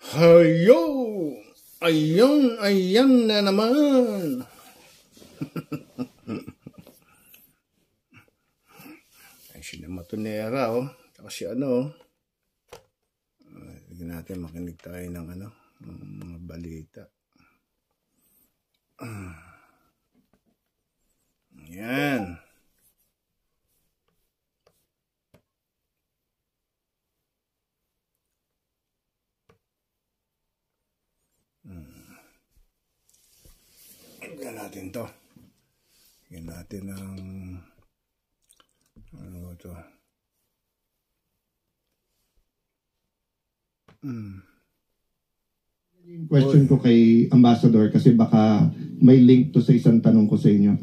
Hayo! Ayan na naman. Ay, si Matonera, oh. Kasi hindi natin makinig tayo ng mga balita. Ayan. Tignan natin to. Tignan natin ang ito. Question ko kay Ambassador kasi baka may link to sa isang tanong ko sa inyo.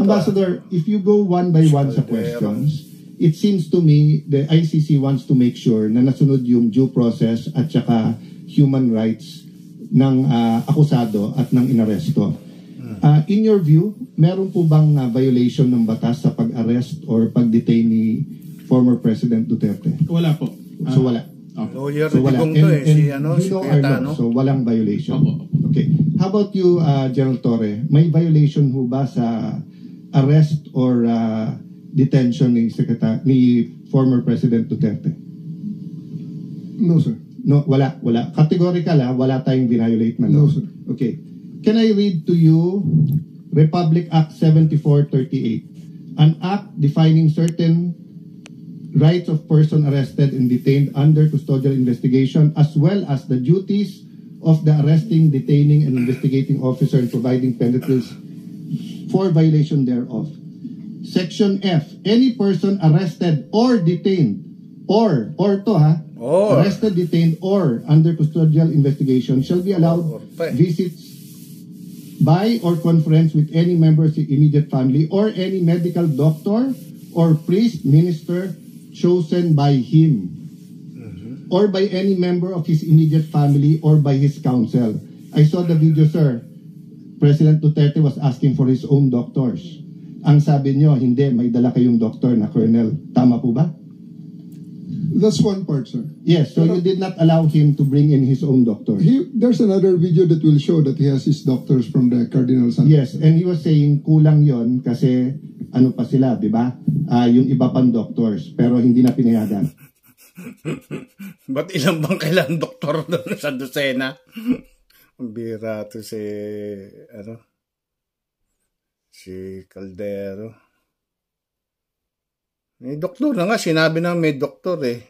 Ambassador, if you go one by one sa questions, it seems to me the ICC wants to make sure na nasunod yung due process at saka human rights ng akusado at ng inaresto. In your view, meron po bang violation ng batas sa pag-arrest or pag-detain ni former President Duterte? Wala po. So wala. Lawyer So wala. si Cayetano. So walang violation. Okay. How about you, General Torre? May violation ho ba sa arrest or detention ni former President Duterte? No, sir. No, wala. Categorical wala tayong violate na law. No, sir. Okay. Can I read to you Republic Act 7438, an act defining certain rights of person arrested and detained under custodial investigation as well as the duties of the arresting, detaining, and investigating officer and providing penalties for violation thereof. Section F, any person arrested or detained arrested, detained, or under custodial investigation shall be allowed visits by or conference with any member of the immediate family or any medical doctor or priest, minister chosen by him or by any member of his immediate family or by his counsel. I saw the video, sir. President Duterte was asking for his own doctors. Ang sabi niyo, hindi, may dala kayong doktor na colonel. Tama po ba? That's one part, sir. Yes, so you did not allow him to bring in his own doctor. There's another video that will show that he has his doctors from the Cardinal Santos. Yes, and he was saying kulang yon kasi pa sila, di ba? Yung iba pang doctors, pero hindi na pinayagan. Ba't ilang bang kailangan doktor doon sa dosena? Ang bira to si Caldero. May doktor na nga, sinabi na may doktor eh.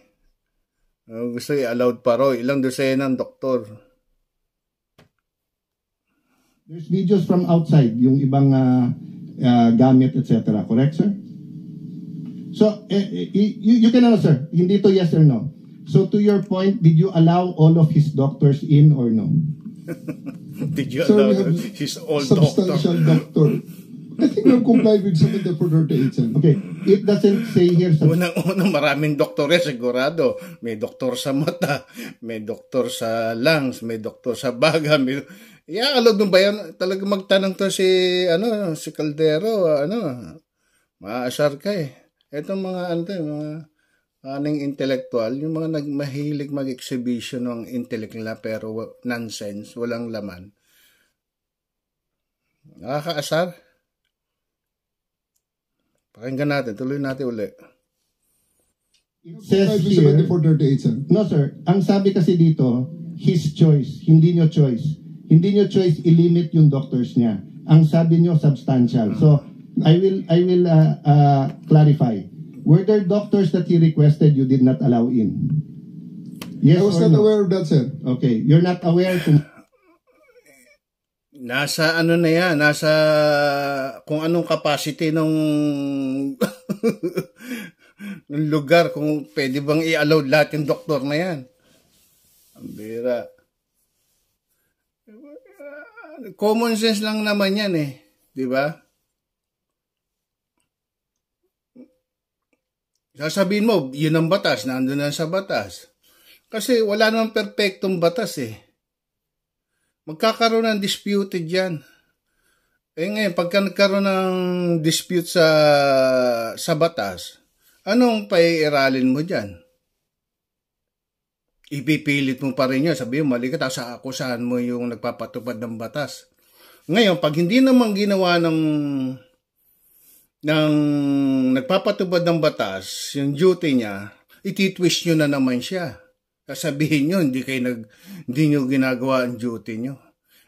Gusto i-allowed pa raw, ilang dosena ng doktor. There's videos from outside, yung ibang gamit, etc. Correct, sir? So, you can answer. Hindi to yes or no. So, to your point, did you allow all of his doctors in or no? Did you allow his old substantial doctor? I think we've complied with 7438. Okay. It doesn't say here. Unang-unang maraming doktor sigurado. May doktor sa mata, may doktor sa lungs, may doktor sa baga. Alog mo ba yan? Talaga magtanong to si Caldero, maaasar ka eh. Itong mga mga intellectual, yung mga mahilig mag-exhibition ng intellect nila pero nonsense, walang laman. Nakakaasar. Pakinggan natin, tuloy natin ulit. Says here, no sir, ang sabi kasi dito, his choice, hindi nyo choice. Hindi nyo choice i-limit yung doctors niya. Ang sabi nyo, substantial. So, I will clarify. Were there doctors that he requested you did not allow in? Yes, I was not aware of that, sir. Okay, you're not aware kung nasa na yan, nasa kung anong capacity ng ng lugar, kung pwede bang i-allow lahat yung doktor na yan. Ang bira. Common sense lang naman yan eh, di ba? Sasabihin mo, yun ang batas, nandun na sa batas. Kasi wala namang perfectong batas eh. Magkakaroon ng disputed yan. Ngayon, pagka nagkaroon ng dispute sa batas, anong paiiralin mo dyan? ipipilit mo pa rin yun. Sabi mo, mali ka, tapos akusahan mo yung nagpapatupad ng batas. Ngayon, pag hindi naman ginawa ng nagpapatupad ng batas, yung duty niya, ititwist nyo na naman siya. Sasabihin nyo, hindi nyo ginagawa ang duty nyo.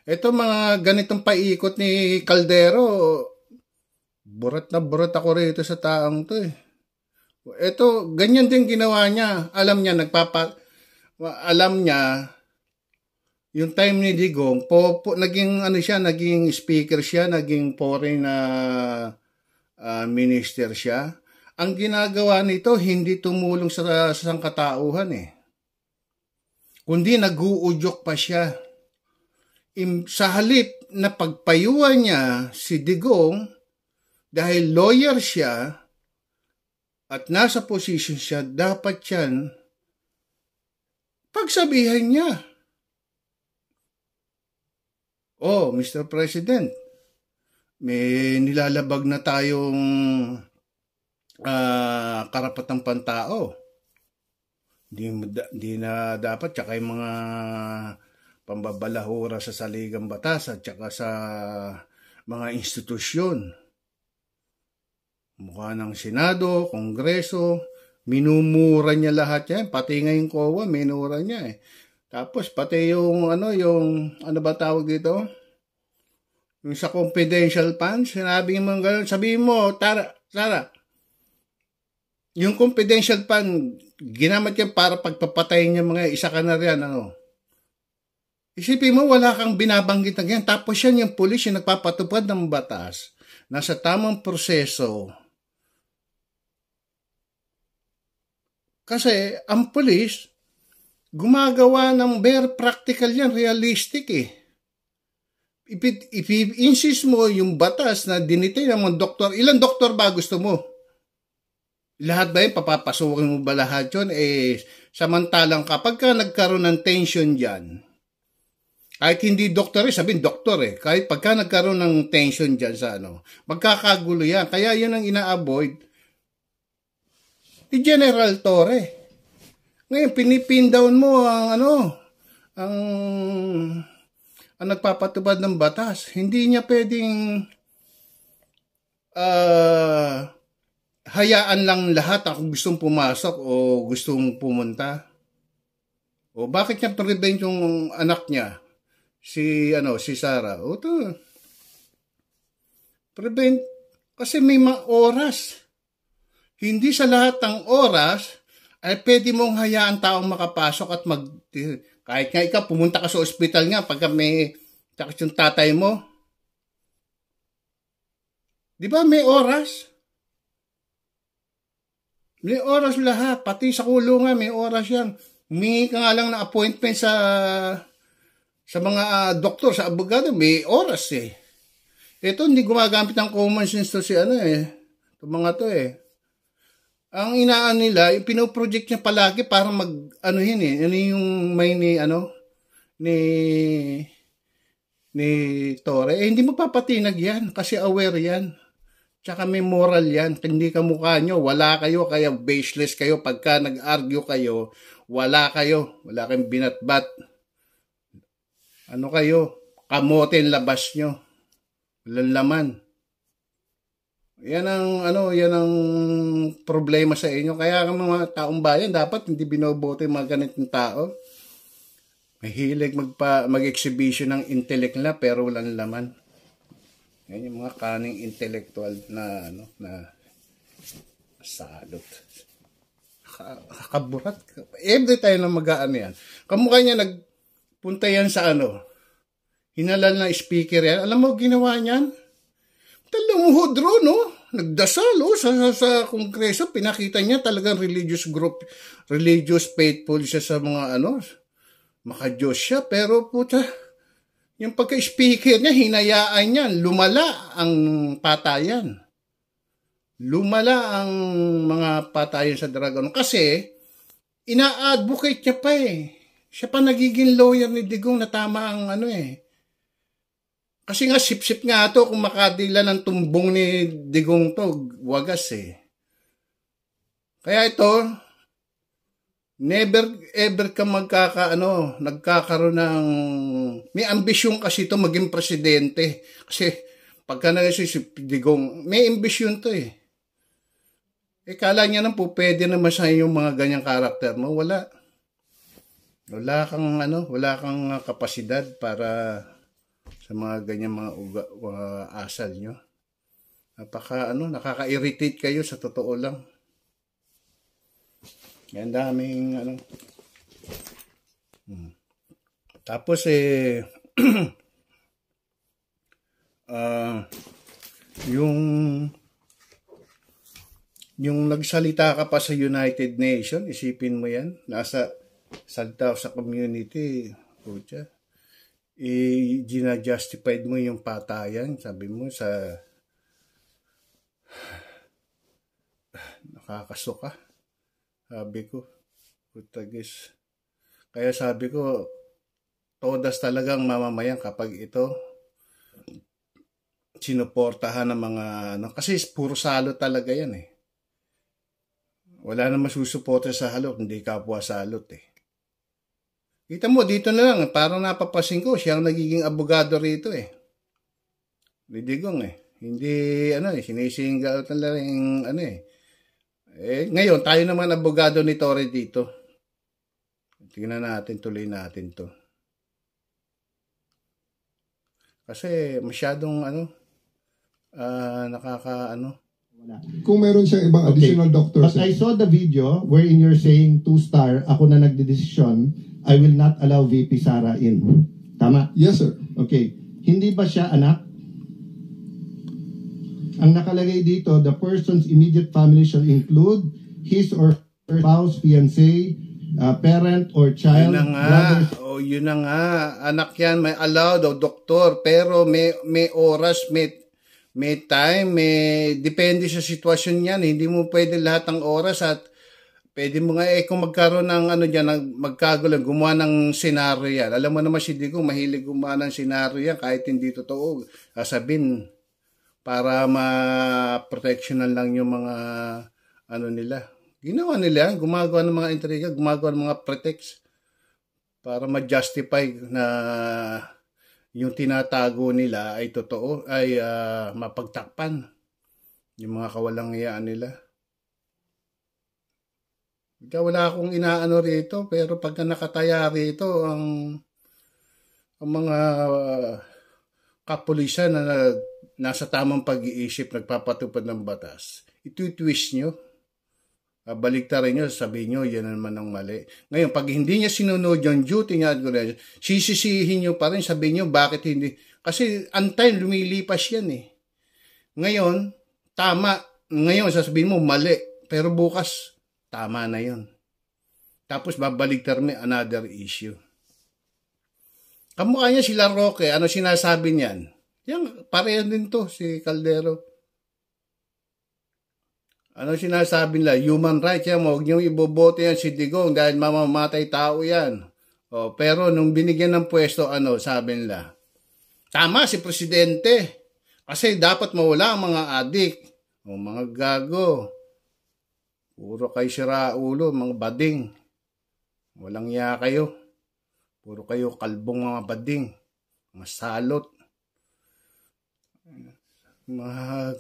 Ito mga ganitong paikot ni Caldero, burat na burat ako rito sa taong to eh. Ito, ganyan din ginawa niya. Alam niya, yung time ni Digong, naging speaker siya, naging foreign minister siya. Ang ginagawa nito, hindi tumulong sa sangkatauhan eh. Kundi nag-uudyok pa siya. Sa halip na pagpayuan niya si Digong, dahil lawyer siya, at nasa position siya, dapat yan pagsabihan niya. Oh, Mr. President, may nilalabag na tayong karapatang pantao. Di na dapat, tsaka yung mga pambabalahura sa saligang batas at tsaka sa mga institusyon. Mukha ng Senado, Kongreso, minumura niya lahat yan. Pati ngayong COA, minura niya eh. Tapos pati yung ano ba tawag dito? Yung sa confidential funds, sinabi mo gano'n, sabihin mo, Tara, yung confidential fund, ginamit yan para pagpapatayin niya mga isa ka na riyan, Isipin mo, wala kang binabanggit na ganyan. Tapos yan, yung pulis, yung nagpapatupad ng batas, nasa tamang proseso. Kasi, ang pulis, gumagawa ng bare practical yan, realistic eh. If-insist mo yung batas na dinitay ng mga doktor, ilang doktor ba gusto mo? Lahat ba yun, papapasukin mo ba lahat yun? Samantalang kapag ka nagkaroon ng tension dyan, kahit hindi doktor sabihin doktor kahit pagka nagkaroon ng tension dyan sa magkakagulo yan. Kaya yun ang ina-avoid ni General Torre. Ngayon, pinipin down mo ang nagpapatupad ng batas. Hindi niya pwedeng hayaan lang lahat kung gustong pumasok o gustong pumunta. O bakit niya prevent yung anak niya? Si Sara. O to. Prevent kasi may mga oras. Hindi sa lahat ng oras ay pwede mong hayaan taong makapasok at kahit nga ikaw pumunta ka sa ospital nga pagka may sakit yung tatay mo. Di ba may oras? May oras lahat. Pati sa kulungan may oras yan. Humingi ka nga lang na appointment sa mga doktor, sa abogado, may oras eh. Ito, hindi gumagamit ng common sense to itong mga to eh. Ang inaan nila, pinoproject niya palagi para yung may ni Torre. Hindi mo papatinag yan kasi aware yan. Tsaka may moral yan. Hindi ka mukha nyo, wala kayo, kaya baseless kayo. Pagka nag-argue kayo, wala kayong binatbat. Kayo? Kamote ang labas nyo. Walang laman. Yan ang problema sa inyo. Kaya ang mga taong bayan, dapat hindi binoboto yung mga ganitong tao. Mahilig mag-exhibition ng intellect nila pero walang laman. Yan yung mga kaning intellectual na salot. Kaburat. Every time na mag-aano yan. Kamukha niya punta yan sa hinalal na speaker yan. Alam mo, ginawa niyan? Talong hudro, Nagdasal, sa kongreso. Pinakita niya talagang religious group, religious faithful siya sa mga makadiyos siya. Pero yung pagka-speaker niya, hinayaan niya. Lumala ang patayan. Lumala ang mga patayan sa Dragon. Kasi, ina-advocate niya pa Siya pa nagiging lawyer ni Digong na tama ang Kasi nga sip-sip nga to kung makadila ng tumbong ni Digong to, wagas Kaya ito, Never ever ka nagkakaroon ng, may ambisyon kasi to maging presidente. Kasi pagka nagsisip Digong, may ambisyon to eh. Kala niya nang po pwede naman sa yung mga ganyang karakter mo. Wala. Wala kang kapasidad para sa mga ganyang mga asal nyo. Nakaka-irritate kayo sa totoo lang. Yan daming Tapos yung nagsalita ka pa sa United Nations, isipin mo yan, nasa salita sa community, pucha, gina-justified mo yung patayan, sabi mo sa nakakasuka, sabi ko, putagis. Kaya sabi ko, todas talagang mamamayan kapag ito sinuportahan ng mga kasi puro salot talaga yan eh. Wala na masusuporta sa halot, hindi kapwa salot eh. Kita mo, dito na lang, parang napapasin ko, siya ang nagiging abogado rito eh. Digong eh. Hindi, sinisinggal talaga yung ngayon, tayo naman abogado ni Torre dito. Tingnan natin, tuloy natin to. Kasi masyadong Kung meron siyang ibang additional doctors. But I saw the video wherein you're saying 2-star, ako na nagdedesisyon, I will not allow VP Sara in. Tama? Yes, sir. Okay. Hindi ba siya anak? Ang nakalagay dito, the person's immediate family shall include his or her spouse, fiancé, parent or child. Yun na nga. Yun na nga. Anak yan, may allowed doktor. Pero may oras, may time, depende sa sitwasyon yan. Hindi mo pwede lahat ng oras at pwede mo nga kung magkaroon ng magkagulo, gumawa ng senaryo yan. Alam mo naman si Digong, mahilig gumawa ng senaryo yan kahit hindi totoo. Sabihin, para ma-protectional lang yung mga nila. Ginawa nila yan, gumagawa ng mga intriga, gumagawa ng mga pretext para ma-justify na yung tinatago nila ay totoo, ay mapagtakpan. Yung mga kawalang iyaan nila. Wala akong inaano rito, pero pagka nakataya rito, ang mga kapulisan na nasa tamang pag-iisip, nagpapatupad ng batas, ito-twist nyo. Baliktarin nyo, sabihin nyo, yan naman ang mali. Ngayon, pag hindi niya sinunod yung duty niya, sisisihin nyo pa rin, sabihin nyo, bakit hindi? Kasi ang time, lumilipas yan eh. Ngayon, tama. Ngayon, sasabihin mo, mali. Pero bukas, tama na yun. Tapos, babaliktar mo another issue. Kamukha niya sila Roque, ano sinasabi niyan? Yan, pareho din to, si Caldero. Ano sinasabi nila? Human rights yan. Huwag niyong ibobote yan si Digong dahil mamamatay tao yan. Pero nung binigyan ng pwesto, sabi nila? Tama si Presidente. Kasi dapat mawala ang mga adik. Mga gago. Puro kayo siraulo, mga bading. Walang iya kayo. Puro kayo kalbong mga bading. Mga salot. Mga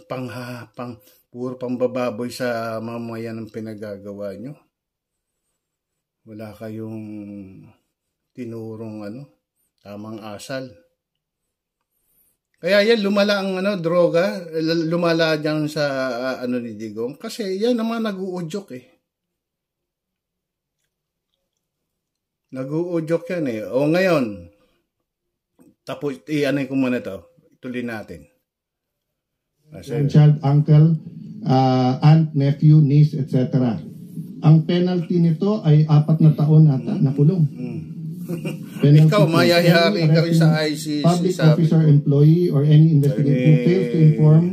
puro pambababoy sa mamayan ng pinagagawa nyo. Wala kayong tinurong tamang asal. Kaya yan, lumala ang droga, lumala dyan sa ni Digong. Kasi yan naman nag-uudyok eh. Nag-uudyok yan eh. O ngayon, tapos i-anay ko muna to. Ituloy natin. Child, uncle, aunt, nephew, niece, etc. Ang penalty nito ay 4 na taon ata na kulong. Ikaw, mayayari ka rin sa ICC. Public officer, employee, or any investigator who fails to inform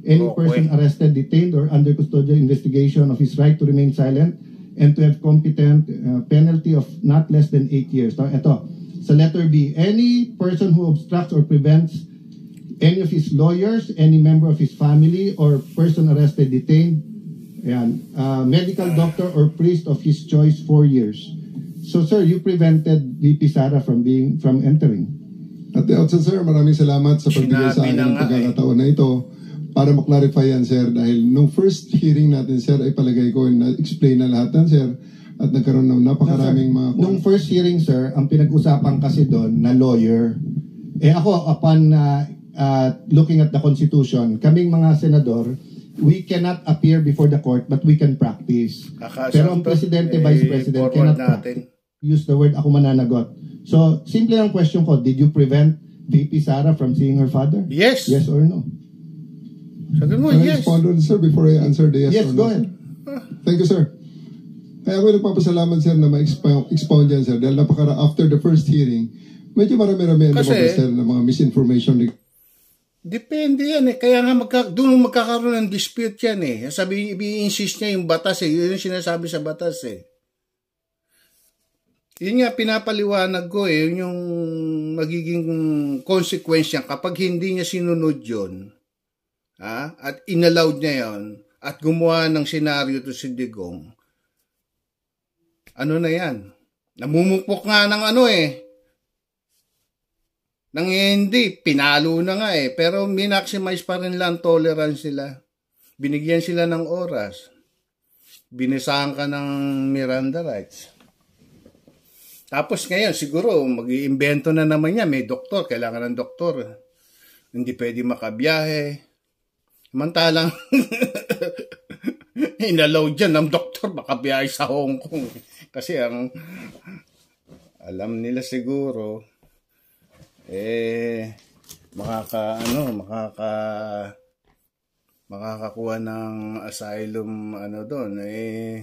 any person arrested, detained, or under custodial investigation of his right to remain silent and to have competent penalty of not less than 8 years. Ito, sa letter B, any person who obstructs or prevents any of his lawyers, any member of his family, or person arrested, detained, Ayan. Medical doctor or priest of his choice, 4 years. So sir, you prevented VP Sara from entering. At the outset, sir, maraming salamat sa pagbigay sa akin ng pagkakataon na ito para maklarify yan, sir. Dahil nung first hearing natin, sir, ay palagay ko na-explain na lahat yan, sir. At nagkaroon ng napakaraming mga... Nung first hearing, sir, ang pinag-usapan kasi doon na lawyer. Ako, upon looking at the Constitution, kaming mga senador, we cannot appear before the court but we can practice. Pero ang presidente, vice president cannot use the word ako mananagot. So, simple ang question ko, did you prevent VP Sara from seeing her father? Yes. Yes or no? Sabi mo, Can I yes. respond on, sir, before I answer the yes or no? Yes, go ahead. Thank you, sir. Kaya ako nagpapasalamat, sir, na ma-expound yan, sir. Dahil after the first hearing, medyo marami-rami ang lumabas, sir, ng mga misinformation. Depende yan eh. Kaya nga doon magkakaroon ng dispute yan eh. Sabi, i-insist niya yung batas eh. Yun yung sinasabi sa batas eh. Yun nga, pinapaliwanag ko eh. Yun yung magiging consequence niya kapag hindi niya sinunod yun. At inallowed niya yun. At gumawa ng senaryo to si Digong. Ano na yan? Namumupok nga ng nang hindi, pinalo na nga eh. Pero minaximize pa rin lang tolerance sila. Binigyan sila ng oras. Binisahan ka ng Miranda rights. Tapos ngayon, siguro, mag-iimbento na naman niya. May doktor, kailangan ng doktor. Hindi pwede makabiyahe. Samantalang, inalaw dyan ng doktor makabiyahe sa Hong Kong. Kasi alam nila siguro, makakakuha ng asylum doon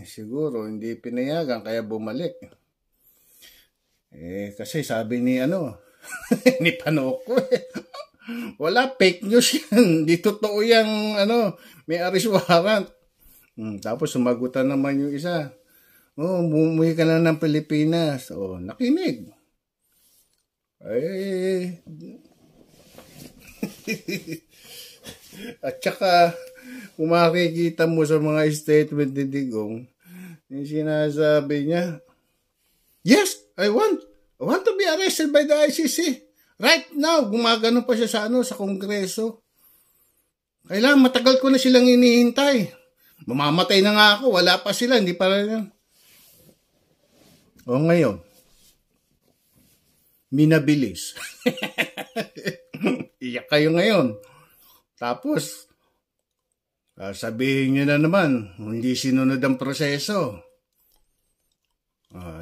siguro hindi pinayagan kaya bumalik kasi sabi ni ni Panoko wala, fake news yan, di totoo yang may arrest warrant. Tapos sumagutan naman yung isa, bumuwi ka na ng Pilipinas. Nakinig. At saka, kung makikita mo sa mga statement ni Digong, yung sinasabi niya, yes, I want to be arrested by the ICC. Right now, gumagano pa siya sa Kongreso. Kailangan matagal ko na silang inihintay. Mamamatay na nga ako, wala pa sila, hindi pa rin. Ngayon, minabilis. Iyak kayo ngayon. Tapos, sabihin nyo na naman, hindi sinunod ang proseso.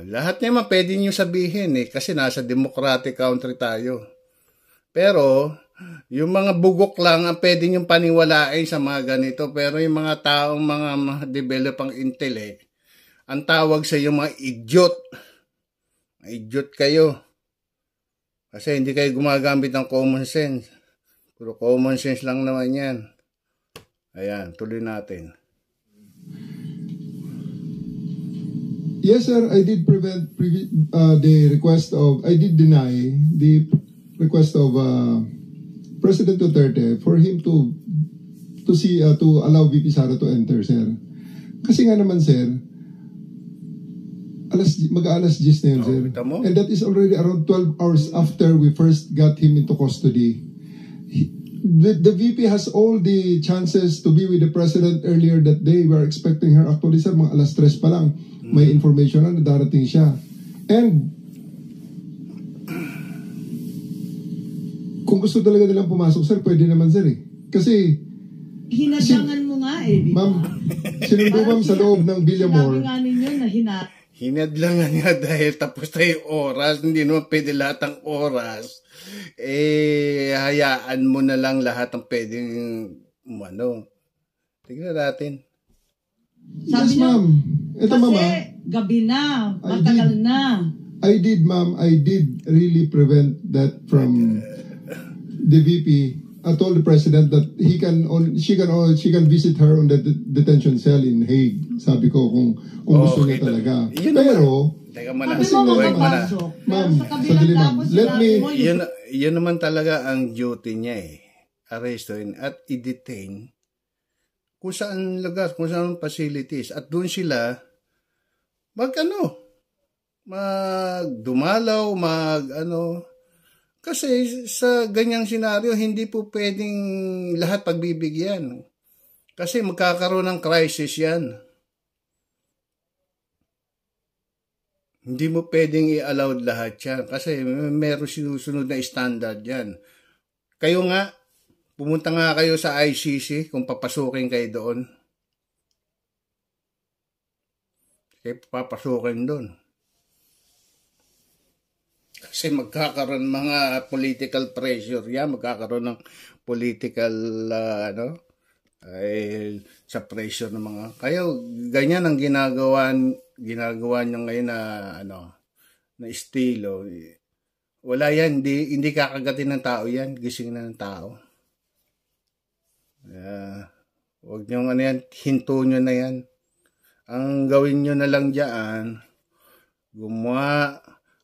Lahat naman pwede nyo sabihin kasi nasa democratic country tayo. Pero, yung mga bugok lang ang pwede nyo paniwalain sa mga ganito. Pero yung mga taong mga developang intellect, ang tawag sa iyo mga idiot. Idiot kayo. Kasi hindi kayo gumagamit ng common sense. Puro common sense lang naman yan. Ayan, tuloy natin. Yes, sir, I did I did deny the request of President Duterte for him to allow VP Sara to enter, sir. Kasi nga naman, sir, mag-alas 10 na yun, sir. And that is already around 12 hours after we first got him into custody. The VP has all the chances to be with the President earlier that day. We are expecting her. Actually, sir, mga alas 3 pa lang. May information na darating siya. And kung gusto talaga nilang pumasok, sir, pwede naman, sir, Kasi hinadlangan mo nga di ba? Ma'am, sinundo ma'am sa loob ng Villamor. Sinabi nga ninyo na hinadlangan nga dahil tapos na yung oras. Hindi naman pwede lahat ng oras. Hayaan mo na lang lahat ng pwedeng Tignan natin. Sabi yes, ma'am. Ito, kasi mama, gabi na, matagal na. I did, ma'am. I did really prevent that from the VP. I told the president that she can visit her on the detention cell in Hague. Sabi ko kung gusto niya talaga. Pero teka mo na. Sabi mo makapasok. Ma'am, sandali ma'am. Yun naman talaga ang duty niya Arrestuin at i-detain kung saan lugar, kung saan facilities. At doon sila magdumalaw, kasi sa ganyang senaryo, hindi po pwedeng lahat pagbibigyan. Kasi magkakaroon ng crisis yan. Hindi mo pwedeng i-allowed lahat yan. Kasi meron sinusunod na standard yan. Kayo nga, pumunta nga kayo sa ICC kung papasukin kayo doon. Kayo papasukin doon. Kasi magkakaroon mga political pressure yan, magkakaroon ng political sa pressure ng mga kayo, ganyan ang ginagawa niyo ngayon na estilo. Wala yan, hindi kakagatin ng tao yan, gising na ng tao. Huwag niyo hinto niyo na yan. Ang gawin niyo na lang diyan,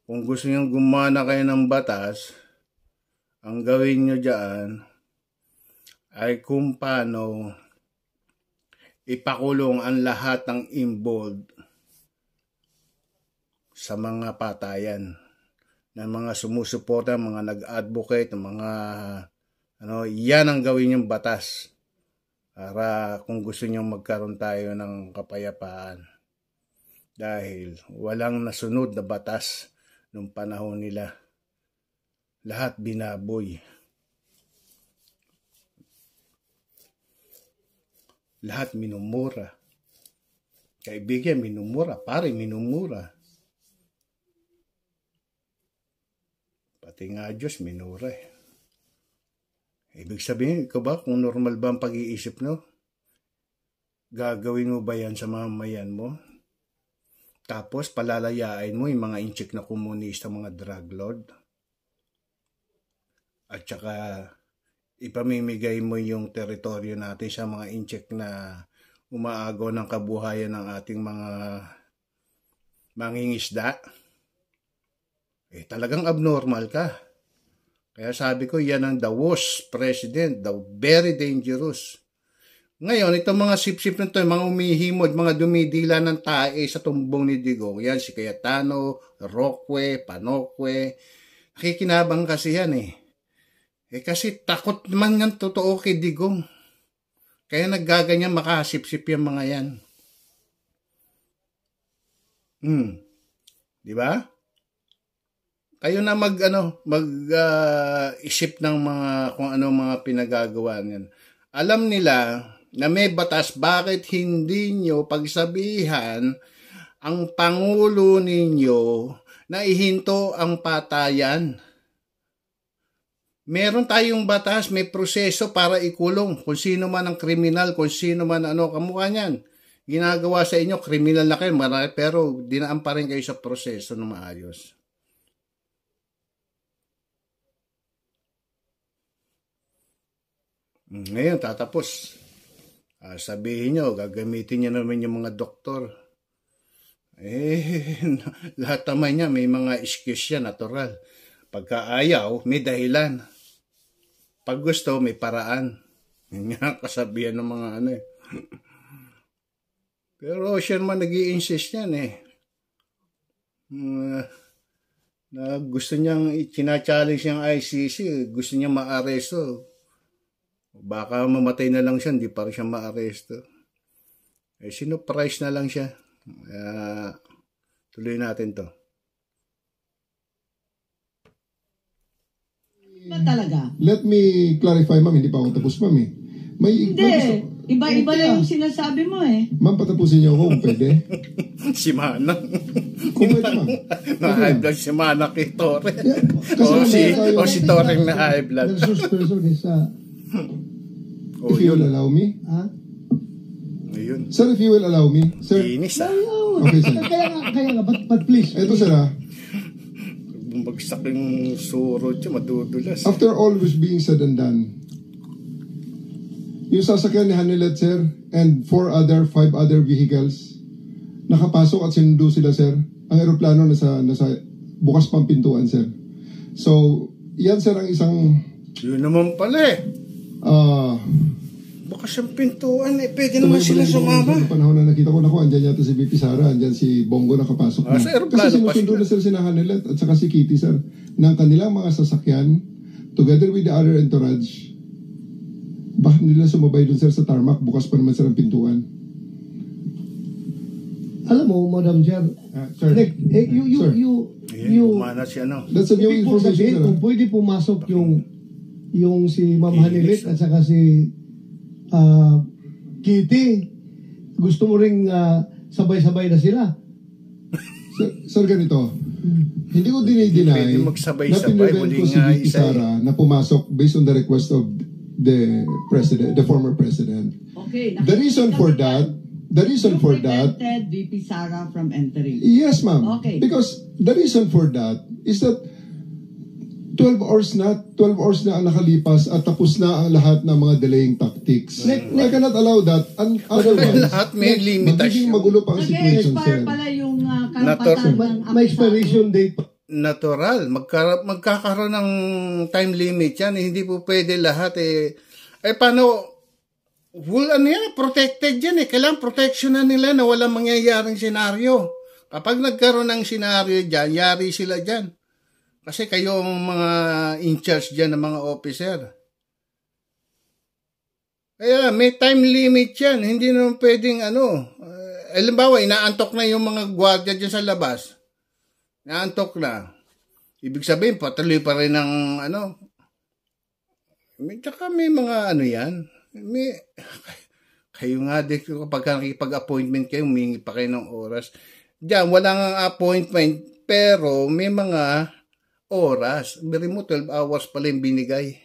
kung gusto niyo gumawa na kayo ng batas, ang gawin niyo diyan ay kung paano ipakulong ang lahat ng involved sa mga patayan, ng mga sumusuporta, mga nag-advocate, mga yan ang gawin yung batas para kung gusto niyo magkaroon tayo ng kapayapaan. Dahil walang nasunod na batas nung panahon nila. Lahat binaboy. Lahat minumura. Kaibigan, minumura. Pare, minumura. Pati nga Diyos, minura eh. Ibig sabihin, ikaw ba, kung normal ba ang pag-iisip, no? Gagawin mo ba yan sa mamamayan mo? Tapos, palalayain mo yung mga inchik na komunista, mga drug lord? At saka, ipamimigay mo yung teritoryo natin sa mga inchik na umaagaw ng kabuhayan ng ating mga mangingisda? Talagang abnormal ka. Kaya sabi ko, yan ang the worst president, the very dangerous. Ngayon, itong mga sip-sip na ito, mga umihimod, mga dumidila ng tae sa tumbong ni Digong, yan si Cayetano, Roque, Panoque, nakikinabang kasi yan kasi takot naman yan totoo kay Digong. Kaya naggaganyan makasip-sip yung mga yan. Di ba? Kayo na isip ng kung ano mga pinagagawa niyan. Alam nila na may batas, bakit hindi nyo pagsabihan ang Pangulo ninyo na ihinto ang patayan? Meron tayong batas, may proseso para ikulong kung sino man ang kriminal, kung sino man kamukha niyan. Ginagawa sa inyo, kriminal na kayo, pero dinaan pa rin kayo sa proseso ng maayos. Ngayon, tatapos. Sabihin nyo, gagamitin nyo naman yung mga doktor. Lahat naman niya, may mga excuse yan, natural. Pagka ayaw, may dahilan. Pag gusto, may paraan. Yan nga kasabihan ng mga Pero siya naman nag-i-insist yan na gusto niyang, china-challenge yung ICC, gusto niyang ma-aresto. Baka mamatay na lang siya, hindi pa rin siya ma-aresto. Sino-price na lang siya. Tuloy natin to. Ba talaga? Let me clarify, ma'am. Hindi pa ako tapos, ma'am Hindi. Iba-iba na yung sinasabi mo Ma'am, patapusin niyo ako kung pwede. Si Manang. Kung pwede, ma'am. Na-high blood si Manang kay Torre. Yeah, o si Torre na high blood. The source person is if you will allow me. Ayun. Sir, if you will allow me. Sir. Inis Okay, sir. Kaya nga, but please. Ito, sir Bumagsak yung surod siya, madudulas. After all was being said and done, yung sasakyan ni Hanilet, sir, and 5 other vehicles, nakapasok at sinundo sila, sir. Ang eroplano nasa bukas pang pintuan, sir. So, yan, sir, ang isang... Yun naman pala Uh, Bukas ang pintuan eh. Pwede naman sila sumama. Sa panahon na nakita ko, andyan yata si VP Sara, andyan si Bongo nakapasok na. Kasi sinusundo na sila si Hanilet at saka si Kitty, sir, ng kanilang mga sasakyan, together with the other entourage. Bakit nila sumabay dun, sir, sa tarmac? Bukas pa naman sir ang pintuan. Alam mo, Madam Chair, sir. Nick, Kumana siya, no? That's a new information, sir. Kung pwede pumasok yung si Ma'am Hanilet at saka si Kitty, gusto mo ring sabay-sabay na sila. Sir, ganito. Hindi ko dinay-deny na pinrevent ko si VP Sara na pumasok based on the request of the president, the former president. Okay. The reason for that, prevented VP Sara from entering. yes, ma'am. Okay. Because the reason for that is that 12 hours na ang nakalipas at tapos na ang lahat ng mga delaying tactics. I cannot allow that. Otherwise, lahat may limitasyon. Magiging magulo pa ang situation, sir. Nag-expire pala yung karapatan ng May expiration date. Natural. Magkakaroon ng time limit yan. Hindi po pwede lahat eh. Paano? Protected yan eh. Kailangan protection na nila na walang mangyayaring senaryo. Kapag nagkaroon ng senaryo dyan, yari sila dyan. Kasi kayo ang mga in charge dyan ng mga officer. Kaya may time limit yan. Hindi naman pwedeng halimbawa, inaantok na yung mga gwardiya dyan sa labas. Inaantok na. Ibig sabihin, patuloy pa rin ng Tsaka may mga yan. Kayo nga dito kapag nakipag-appointment kayo, humingi pa kayo ng oras. Diyan, wala nga appointment, pero may mga oras. Biri mo, 12 hours pala yung binigay.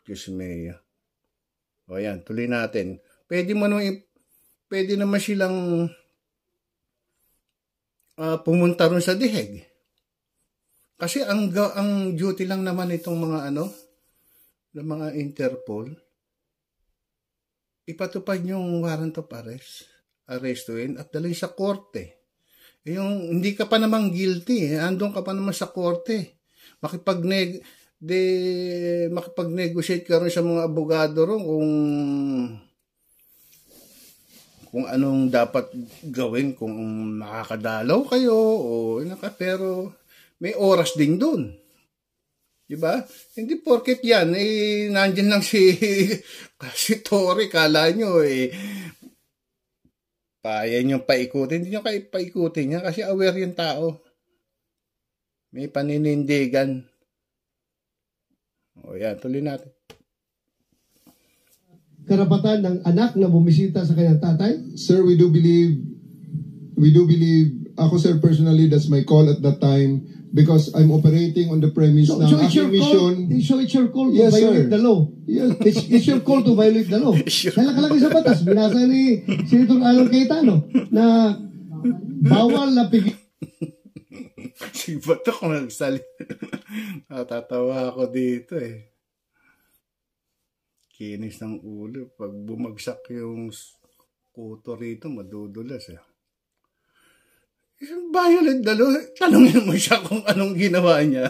Diyos me. O yan, tuloy natin. Pwede naman silang pumunta ron sa diheg. Kasi ang duty lang naman itong mga ng mga Interpol, ipatupad yung warrant of arrestuin at dalhin sa korte. Yung hindi ka pa naman guilty, andun ka pa naman sa korte. Makipag-negotiate ka rin sa mga abogado ron kung anong dapat gawin, kung nakakadalaw kayo pero may oras din doon. Diba? Hindi porket yan, nandiyan lang si Tory, kala nyo, yan yung paikutin. Hindi nyo kayo paikutin niya kasi aware yung tao. May paninindigan. O yan, tuloy natin. Karapatan ng anak na bumisita sa kanyang tatay? Sir, we do believe, ako sir, personally, that's my call at that time because I'm operating on the premise na aking mission. So it's your call to violate the law. Yes. It's your call to violate the law. Nakalagay sa batas, binasa ni Senator Alan Cayetano na bawal na pigil. Si Bato kung natatawa ako dito Kinis ng ulo. Pag bumagsak yung kuto rito, madudulas Violent dalo. Tanungin mo siya kung anong ginawa niya.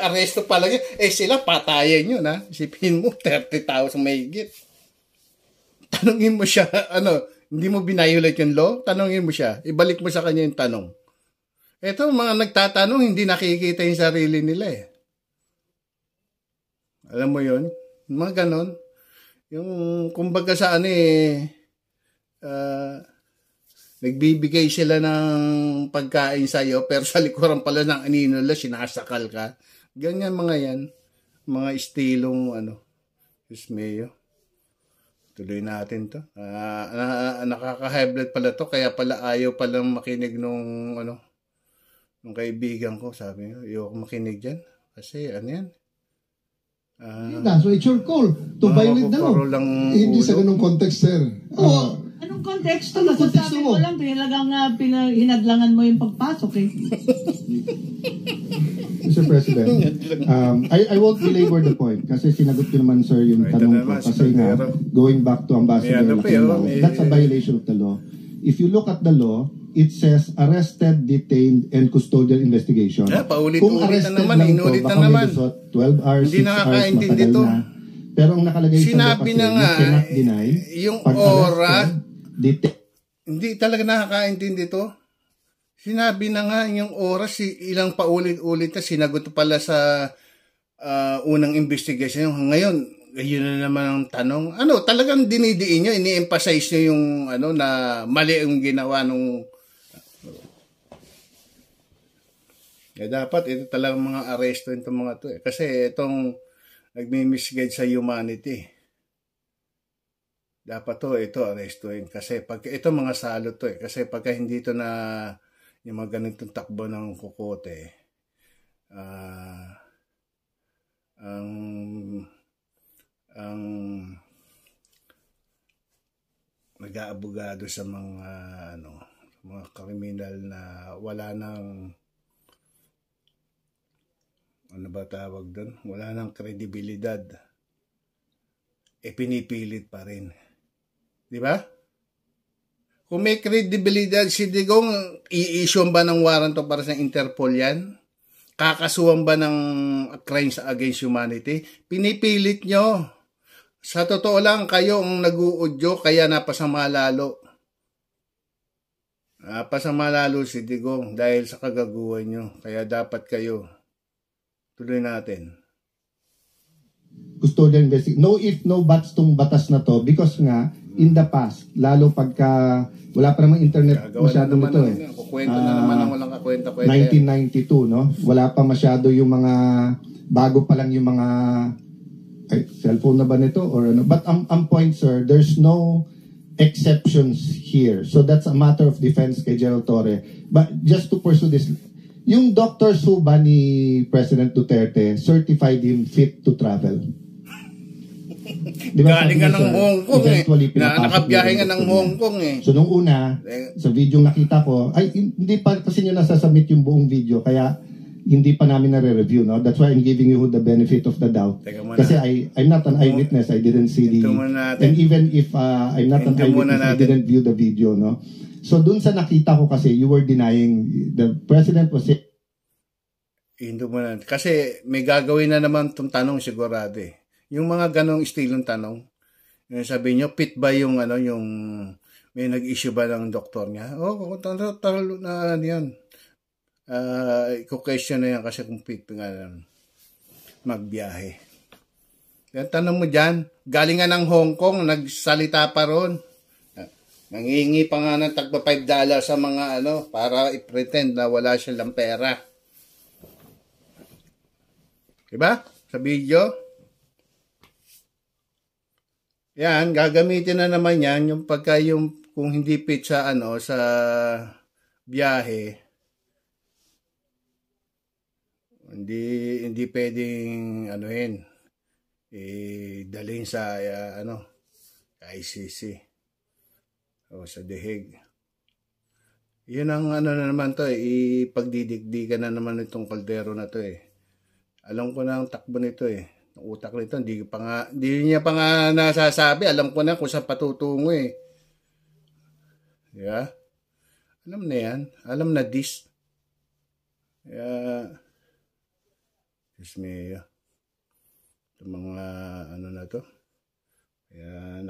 Aresto pala niya. Sila patayan yun Isipin mo, 30,000 mahigit. Tanungin mo siya, hindi mo binayolate yung law? Tanungin mo siya. Ibalik mo sa kanya yung tanong. Ito, mga nagtatanong, hindi nakikita yung sarili nila Alam mo yun? Mga ganon. Yung, kumbaga sa nagbibigay sila ng pagkain sa'yo, pero sa likuran pala ng anino nila, sinasakal ka. Ganyan mga yan. Mga estilong, Diyos mayo. Tuloy natin to. Nakaka-high blood pala to, kaya pala ayaw palang makinig nung kaibigan ko. Sabi niya, ayoko makinig dyan. Kasi, yan? So it's your call to violate the law. Hindi sa ganung context, sir. Anong konteksto? Sabi ko lang, talagang hinadlangan mo yung pagpasok Mr. President, I won't belabor the point kasi sinagot ko naman, sir, yung tanong ko. Kasi nga, going back to Ambassador Lacandao, that's a violation of the law. If you look at the law, it says arrested, detained, and custodial investigation. Paulit-ulit na naman, inulit na naman. 12 hours, 6 hours, matagal na. Pero ang nakalagay sinabi na nga, cannot deny, yung oras, hindi talaga nakakaintindi to. Sinabi na nga yung oras, ilang paulit-ulit na sinagot pala sa unang investigation. Ngayon, yun na naman ang tanong. Ano, talagang dinidiin nyo, ini-emphasize nyo yung na mali yung ginawa nung... dapat ito talagang mga aresto itong mga to. Kasi itong nagmi-misguide sa humanity. Dapat ito arestuhin. Kasi pag ito mga salot to Kasi pagka hindi ito na yung mga ganitong takbo ng kukote, ang nag-aabogado sa mga mga kriminal na wala nang ano ba tawag doon? Wala nang kredibilidad. Pinipilit pa rin. Di ba? Kung may kredibilidad si Digong, i-issue ba ng warrant para sa Interpol yan? Kakasuhan ba ng crimes against humanity? Pinipilit nyo. Sa totoo lang, kayo ang nag-uudyo, kaya napasama lalo. Napasama lalo si Digong dahil sa kagaguhan nyo. Kaya dapat kayo. Tuloy natin. Custodial investigation. No if, no buts tong batas na to because nga, in the past, lalo pagka wala pa namang internet masyado nito Kukwento na naman ang walang kakwenta-kwenta. 1992, no? Wala pa masyado yung mga, bago pa lang yung mga, cellphone na ba nito? Or ano? But ang point, sir, there's no exceptions here. So that's a matter of defense kay Gerald Torre. But just to pursue this, yung doctors ho ba ni President Duterte certified him fit to travel? Diba, galing ka ng Hong Kong nakabiyahe nga ng Hong Kong So nung una, sa video nakita ko, hindi pa kasi nyo nasasubmit yung buong video, kaya hindi pa namin nare-review, no? That's why I'm giving you the benefit of the doubt. Kasi I'm not an eyewitness, I didn't see the... And even if I'm not an eyewitness, I didn't view the video, no? So dun sa nakita ko kasi, you were denying, the president was saying... Hindi mo na. Kasi may gagawin na naman itong tanong sigurado Yung mga ganong estilong tanong, sabi nyo, fit ba yung yung may nag-issue ba ng doktor niya? Talo na yan. Iko-question na yan kasi kung fit nga magbiyahe. Yan, tanong mo dyan, galing nga ng Hong Kong, nagsalita pa ron. Nangihingi pa nga ng tagpa $5 sa mga para i-pretend na wala silang pera. Diba? Sa video. Yan, gagamitin na naman yan yung pagka yung kung hindi fit sa sa biyahe. Hindi pwedeng dalhin sa ICC o sa deheg. Yun ang na naman to ipagdidikdikan na naman itong kaldero na to Alam ko na ang takbo nito Ang utak nito hindi niya pa nga nasasabi. Alam ko na kung saan patutungo Yeah. Alam na yan. Alam na this. Yeah. Diyos me. Itong mga na to. Kaya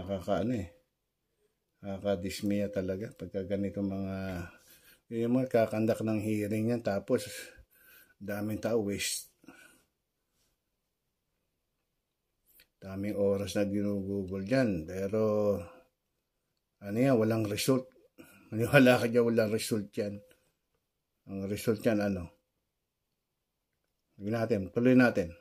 nakaka-dismaya talaga pagka ganito mga yung mga kakandak ng hearing yan tapos daming tao waste. Daming oras na ginugugol dyan. Pero, walang result. Maniwala ka dyan, walang result yan. Ang result yan, tuloy natin.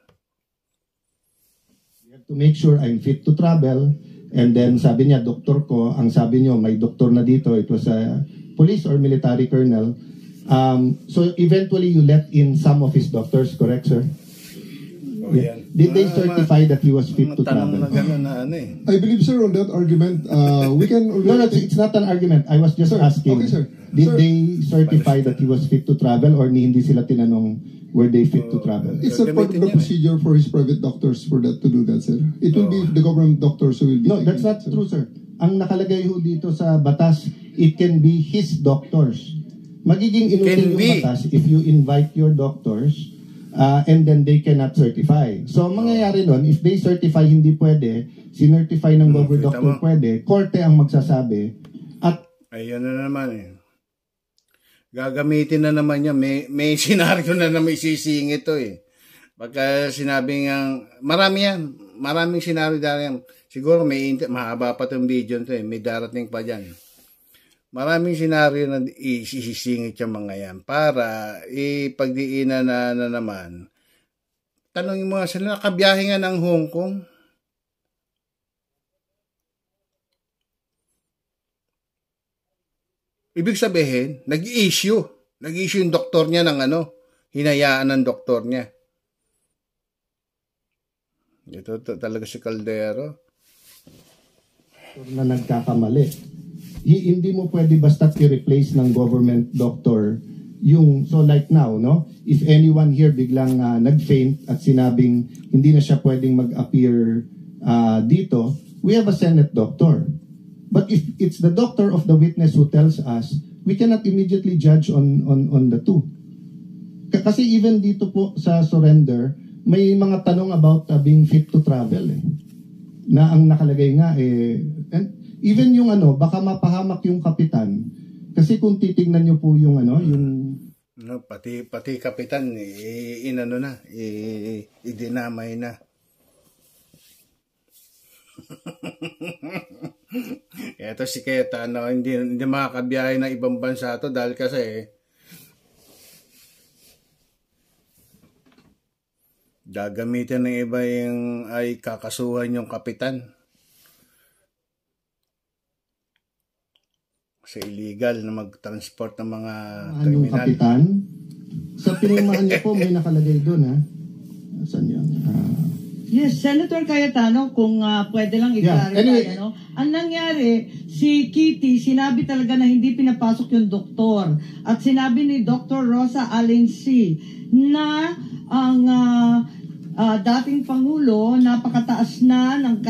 You have to make sure I'm fit to travel. And then, sabi niya, doktor ko, ang sabi niyo, may doktor na dito. It was a police or military colonel. So, eventually, you let in some of his doctors, correct, sir? Yeah. Did they certify that he was fit to travel? I believe, sir, on that argument, we can... No, it's not an argument. I was just asking. Okay, sir. Did they certify that he was fit to travel or hindi sila tinanong were they fit to travel? It's a part of the procedure for his private doctors for that to do that, sir. It will be the government doctors who will be... No, that's not true, sir. Ang nakalagay ho dito sa batas, it can be his doctors. Magiging inutil yung batas if you invite your doctors and then they cannot certify. So, ang mangyayari nun, if they certify hindi pwede, sinertify ng government doctor pwede, korte ang magsasabi. At ayun na naman eh. Gagamitin na naman niya. May senaryo na may sisingit ito eh. Pagka sinabing marami yan. Maraming senaryo dyan. Siguro mahaba pa itong video nito eh. May darating pa dyan. Maraming senaryo na isisingit yung mga yan para ipagdiinan na naman. Tanongin mo nga sila, nakabiyahe nga ng Hong Kong. Ibig sabihin, nag-issue yung doktor niya ng hinayaan ng doktor niya. Ito talaga si Caldero. Na nagkakamali. Hindi mo pwede basta i-replace ng government doctor yung, so like now, no? If anyone here biglang nag-faint at sinabing hindi na siya pwedeng mag-appear dito, we have a Senate doctor. But if it's the doctor of the witness who tells us, we cannot immediately judge on the two. Kasi even dito po sa surrender, may mga tanong about being fit to travel eh. Na ang nakalagay nga and even yung baka mapahamak yung kapitan. Kasi kung titingnan niyo po yung pati kapitan idinamay na. Ito si Keta hindi makakabiyahe ng ibang bansa to dahil kasi gagamitin ng iba ay kakasuhan yung kapitan. Kasi illegal na mag-transport ng mga kriminal. Yung kapitan? Sa pinirmahan niya po may nakalagay doon ha. Saan yun? Yes, Senator Cayetano, kung pwede lang i-clarify, anyway, ang nangyari, si Kitty, sinabi talaga na hindi pinapasok yung doktor. At sinabi ni Dr. Rosa Allen C. na ang dating Pangulo, napakataas na ng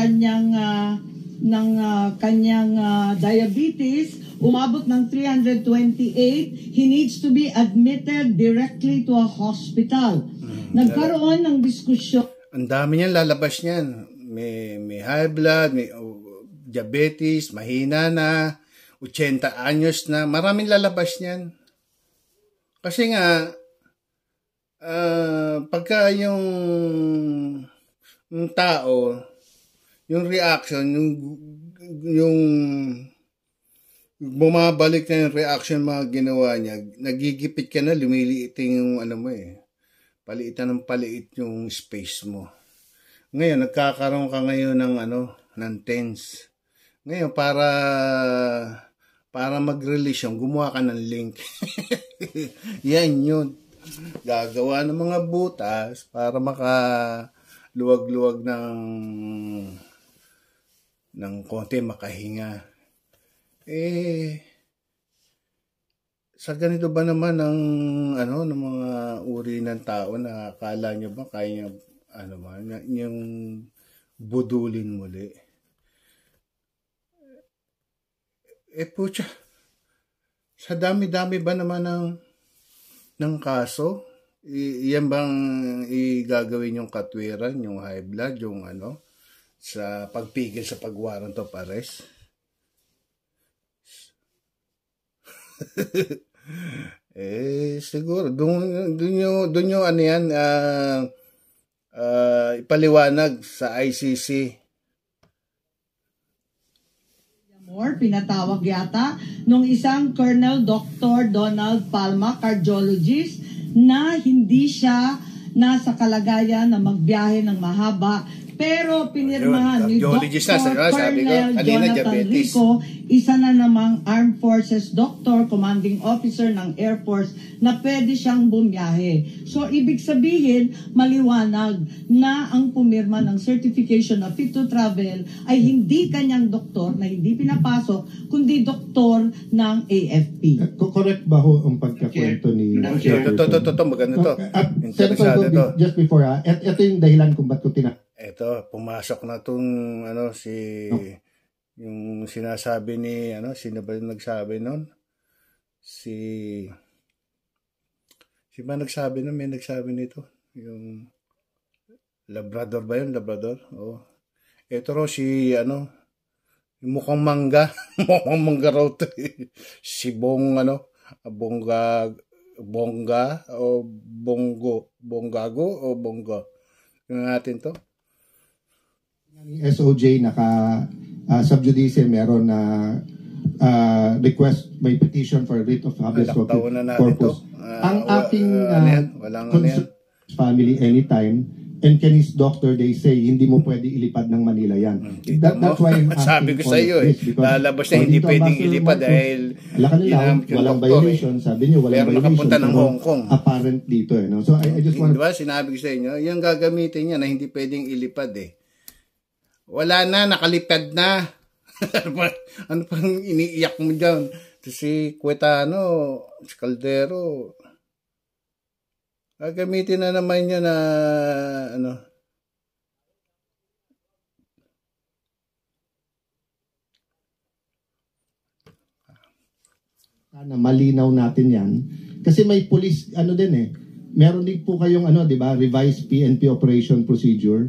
kanyang diabetes, umabot ng 328, he needs to be admitted directly to a hospital. Nagkaroon ng diskusyon. Ang dami niyan lalabas niyan. May high blood, may diabetes, mahina na, 80 anyos na. Maraming lalabas niyan. Kasi nga, pagka yung tao, yung reaction, yung bumabalik na yung reaction mga ginawa niya, nagigipit ka na, lumiliiting yung paliitan ng paliit yung space mo. Ngayon, nagkakaroon ka ngayon ng tense. Ngayon, para mag-release gumawa ka ng link. Yan yun. Gagawa ng mga butas para makaluwag-luwag ng konti, makahinga. Sa ganito ba naman ng mga uri ng tao na akala nyo ba kaya yung budulin muli? Pucha, sa dami-dami ba naman ng kaso? Yan bang igagawin yung katwiran, yung high blood, yung sa pagpigil sa pag-warrant of arrest? Siguro doon yung ipaliwanag sa ICC. Pinatawag yata nung isang Colonel Dr. Donald Palma, cardiologist, na hindi siya nasa kalagayan na magbiyahe ng mahaba. Pero pinirmahan ni Dr. Colonel Jonathan Rico, isa na namang Armed Forces Doctor, Commanding Officer ng Air Force, na pwede siyang bumiyahe. So, ibig sabihin, maliwanag na ang pumirma ng certification na fit to travel ay hindi kanyang doktor na hindi pinapasok, kundi doktor ng AFP. Correct ba ho ang pagkakwento ni... Ito, maganda to. Senator, just before, ito yung dahilan kung ba't ko Ito, pumasok na itong yung sinasabi ni sino ba yung nagsabi nun? Si ba nagsabi nun? May nagsabi nito. Yung Labrador ba yun? Labrador? Oo. Ito raw si, yung mukhang mangga. Mukhang mangga raw to. Si Bongago o Bongago o Bongo. Yung natin to. SOJ sub judice meron na request may petition for writ of habeas corpus. Ang ating concern family anytime and can his doctor, they say, hindi mo pwede ilipad ng Manila yan. That's why I'm asking. Sabi ko sa iyo, lalabas na hindi pwedeng ilipad dahil walang violation. Sabi niyo, walang violation. Nakapunta ng Hong Kong. Apparent dito. So I just want... Diba, sinabi ko sa inyo, yung gagamitin niya na hindi pwedeng ilipad Wala na, nakalipad na. Ano pang iniiyak mo dyan? Si Cuetano, si Caldero, gagamitin na naman niya na sana malinaw natin yan kasi may police meron din po kayong di ba, revised PNP operation procedure.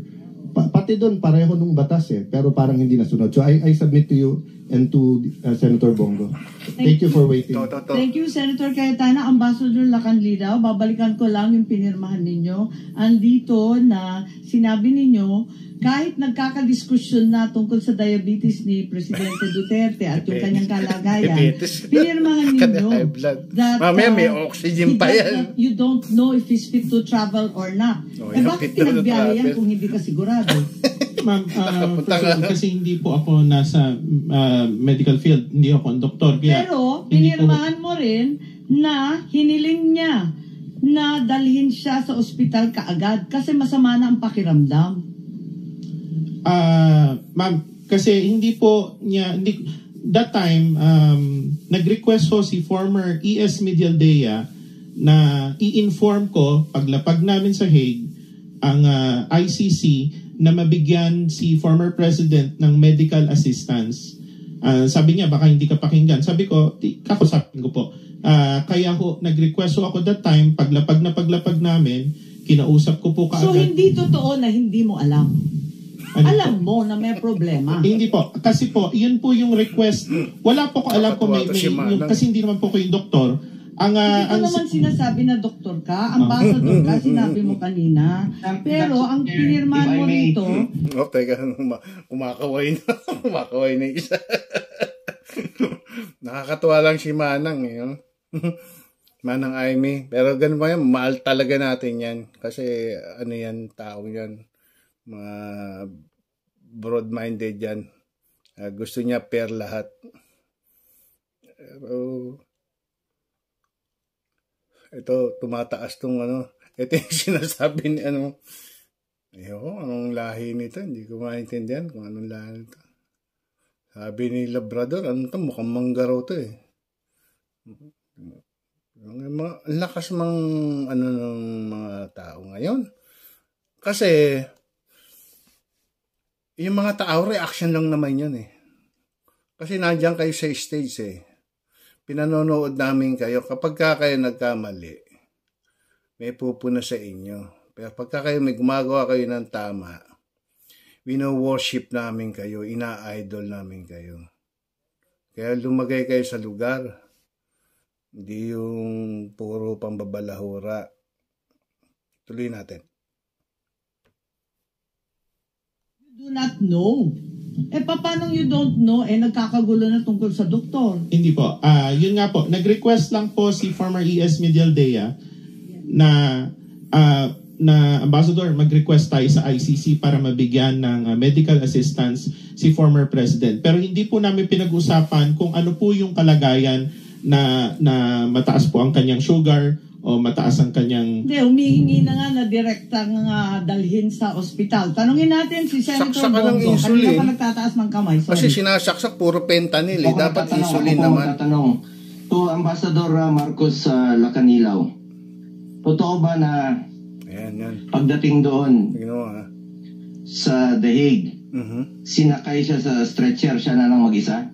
Pati doon pareho nung batas pero parang hindi nasunod. So I submit to you and to Senator Bongo. Thank you for waiting. Thank you, Senator Cayetana. Ambassador Lacanlidaw, babalikan ko lang yung pinirmahan ninyo. Andito na sinabi ninyo, kahit nagkakadiskusyon na tungkol sa diabetes ni Presidente Duterte at yung kanyang kalagayan, pinirmahan ninyo that mamaya may oxygen pa yan. You don't know if he's fit to travel or not. Bakit pinagbiyahe yan kung hindi ka sigurado? Ma'am, kasi hindi po ako nasa medical field, hindi ako doktor. Pero pinirmahan mo rin na hiniling niya na dalhin siya sa ospital kaagad kasi masama na ang pakiramdam. Ma'am, kasi hindi po niya, that time, nag-request po si former ES Medialdea na i-inform ko, paglapag namin sa Hague, ang ICC na mabigyan si former president ng medical assistance. Sabi niya, baka hindi ka pakinggan. Sabi ko, kakusapin ko po. Kaya nag-request ako that time, paglapag namin, kinausap ko po kaagad. So hindi totoo na hindi mo alam? Alam mo na may problema. Hindi po. Kasi po, yun po yung request. Wala po ko alam kung kasi hindi naman po ko yung doktor. Hindi ko naman sinasabi na doktor ka. Ambassador ka, sinabi mo kanina. Pero ang pinirmahan mo rito... Teka, kumakaway na. Kumakaway na isa. Nakakatuwa lang si Manang. Manang Aimee. Pero ganun ba yan? Mahal talaga natin yan. Kasi yan, taong yan. Mga broad-minded yan. Gusto niya pair lahat. Pero ito, tumataas tong ito yung sinasabi ni anong lahi nito, hindi ko maintindihan kung anong lahi nito. Sabi ni Labrador, mukhang mangga raw to Ang lakas ng mga tao ngayon. Kasi yung mga tao, reaction lang naman yun Kasi nandiyan kayo sa stage Pinanonood namin kayo. Kapag kayo nagkamali, may pupuna sa inyo. Pero pagka kayo may gumagawa kayo ng tama, wino-worship namin kayo, ina-idol namin kayo. Kaya lumagay kayo sa lugar. Hindi yung puro pambabalahura. Tuloy natin. You do not know. Paano you don't know? Nagkakagulo na tungkol sa doktor. Hindi po. Yun nga po. Nag-request lang po si former ES Medialdea na ambassador, mag-request tayo sa ICC para mabigyan ng medical assistance si former president. Pero hindi po namin pinag-usapan kung ano po yung kalagayan na mataas po ang kanyang sugar o mataas ang kanyang... Hindi, humihingi na nga na direktang dalhin sa ospital. Tanungin natin si Senator Bongo. Kanina pa nagtataas ng kamay. Sorry. Kasi sinasaksak puro fentanyl. Dapat insulin naman. Tatanong. To Ambassador Marcos Lacanlidaw, totoo ba na pagdating doon sa The Hague, sinakay siya sa stretcher, siya na lang mag-isa?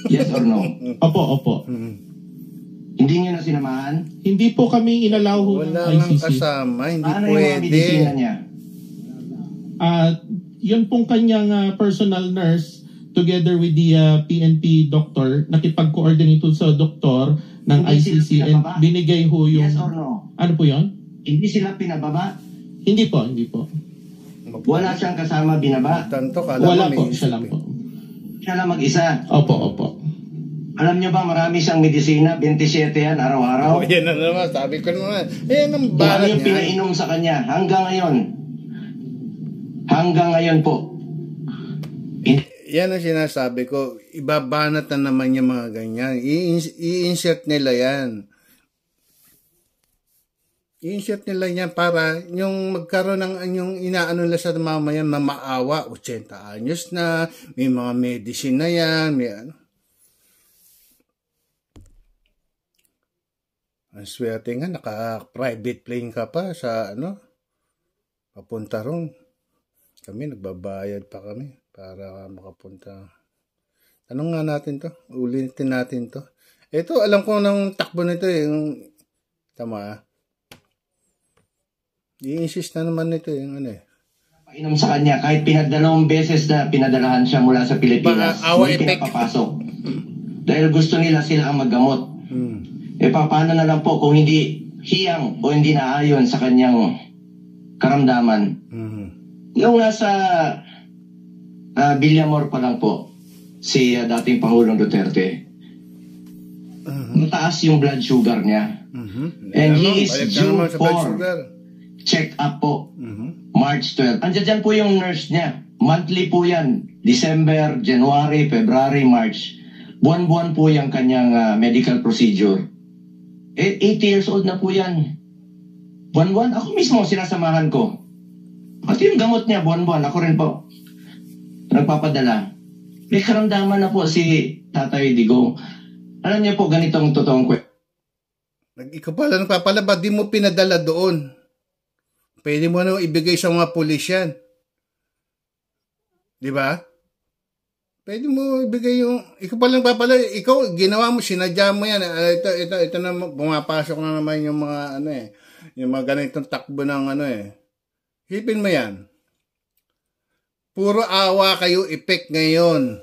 Yes or no? Opo. Hindi niyo na sinamahan? Hindi po kami inalaw ho ng Wala ICC. nang kasama, hindi Ano yung mga pwede. medisina niya? Yun pong kanyang personal nurse together with the PNP doctor, nakipag-coordinate sa doktor ng Hindi ICC sila and pinababa? binigay ho yung... Yes or no? Ano po yun? Hindi sila pinababa? Hindi po, hindi po. Wala siyang kasama binaba? Tanto, kala Wala mo po, may siya isip lang eh. po. Siya lang mag-isa. Opo, opo. Alam niyo ba marami siyang medisina? 27 yan araw-araw. Oh, yan na naman, sabi ko naman. Yan ang Ano balat yung niya. pinainom sa kanya hanggang ngayon? Hanggang ngayon po. Yan ang sinasabi ko, ibabanat na naman yung mga ganyan. I-insert nila yan. I-insert nila yan para yung magkaroon ng yung inaano nila sa mamayan na maawa. 80 anyos na, may mga medicine na yan, may ano. Ang swerte nga, naka-private plane ka pa sa ano, papunta ron. Kami, nagbabayad pa kami para makapunta. Tanong nga natin to, ulitin natin to. Ito, alam ko ng takbo nito yung, tama i-insist na naman nito yung ano eh. Painom sa kanya kahit pinadalawang beses na pinadalahan siya mula sa Pilipinas. Hindi pinapapasok. Dahil gusto nila sila ang maggamot. Paano na lang po kung hindi hiyang o hindi naayon sa kanyang karamdaman. Yung nasa Villamor pa lang po, si dating Pangulong Duterte, mataas yung blood sugar niya. And he is due for check up po. March 12. Andiyan dyan po yung nurse niya. Monthly po yan. December, January, February, March. Buwan-buwan po yung kanyang medical procedure. 80 years old na po yan. Buwan-buwan. Ako mismo sinasamahan ko. Pati yung gamot niya, buwan-buwan. Ako rin po. Nagpapadala. May karamdaman na po si Tatay Digong. Alam niyo po, ganitong totoong kwento. Ikaw pala nagpapalaba, di mo pinadala doon. Pwede mo na ibigay sa mga pulis yan. Di ba? Pwede mo ibigay yung... Ikaw pala nagpapala, ikaw, ginawa mo, sinadya mo yan. Ito na, pumapasok na naman yung mga, ano eh, yung mga ganitong takbo ng ano eh. Hipin mo yan. Puro awa kayo, epek ngayon.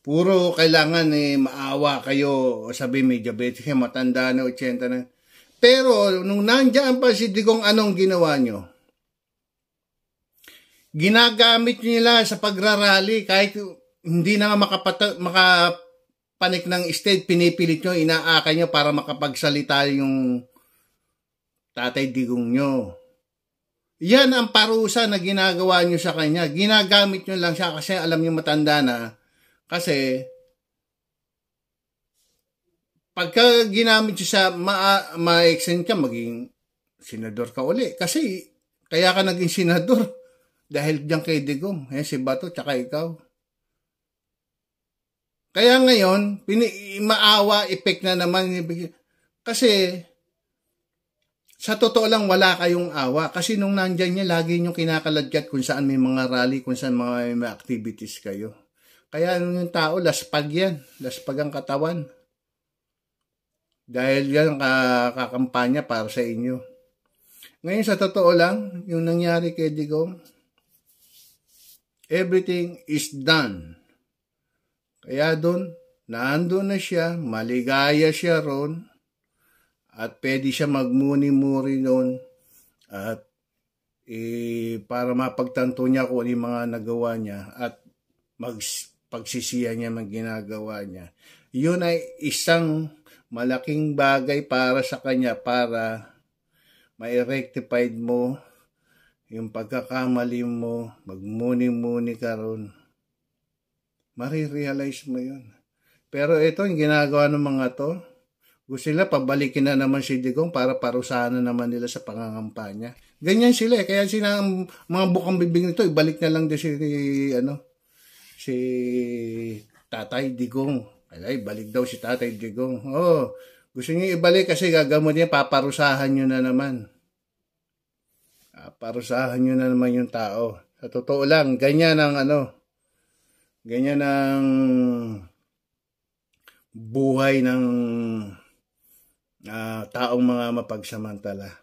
Puro kailangan maawa kayo. Sabi may diabetes, matanda na, 80 na. Pero, nung nandiyan pa si Digong, anong ginawa nyo? Ginagamit nila sa pagrarally, kahit hindi na makapanik ng state, pinipilit nyo, inaaka nyo para makapagsalita yung Tatay Digong nyo. Yan ang parusa na ginagawa nyo sa kanya. Ginagamit nyo lang siya kasi alam nyo matanda na. Kasi, pagka ginamit nyo siya, ma-extend ka, maging senador ka uli. Kasi, kaya ka naging senador. Dahil diyan kay Digong. Si Bato, tsaka ikaw. Kaya ngayon, maawa, epek na naman. Kasi, sa totoo lang, wala kayong awa. Kasi nung nandyan niya, lagi nyo kinakaladkat kung saan may mga rally, kung saan may activities kayo. Kaya yung tao, laspag yan. Laspag ang katawan. Dahil yan kakampanya para sa inyo. Ngayon sa totoo lang, yung nangyari kay Digong, everything is done. Kaya doon, naandun na siya, maligaya siya ron, at pwede siya magmuni-muri doon, at para mapagtanto niya kung ano yung mga nagawa niya, at pagsisiya niya mga ginagawa niya. Yun ay isang malaking bagay para sa kanya para ma-rectified mo yung pagkakamali mo, magmuni-muni ka ron. Marirealize mo yun. Pero ito, yung ginagawa ng mga to, gusto nila pabalikin na naman si Digong para parusahan na naman nila sa pangangampanya. Ganyan sila eh. Kaya sila, mga bukang bibig nito, ibalik na lang din si Tatay Digong. Ay, balik daw si Tatay Digong. Oh, gusto niyo ibalik kasi gagamot niya, paparusahan nyo na naman. Parusahan nyo na naman yung tao. Sa totoo lang, ganyan ang ganyan ang buhay ng taong mga mapagsamantala.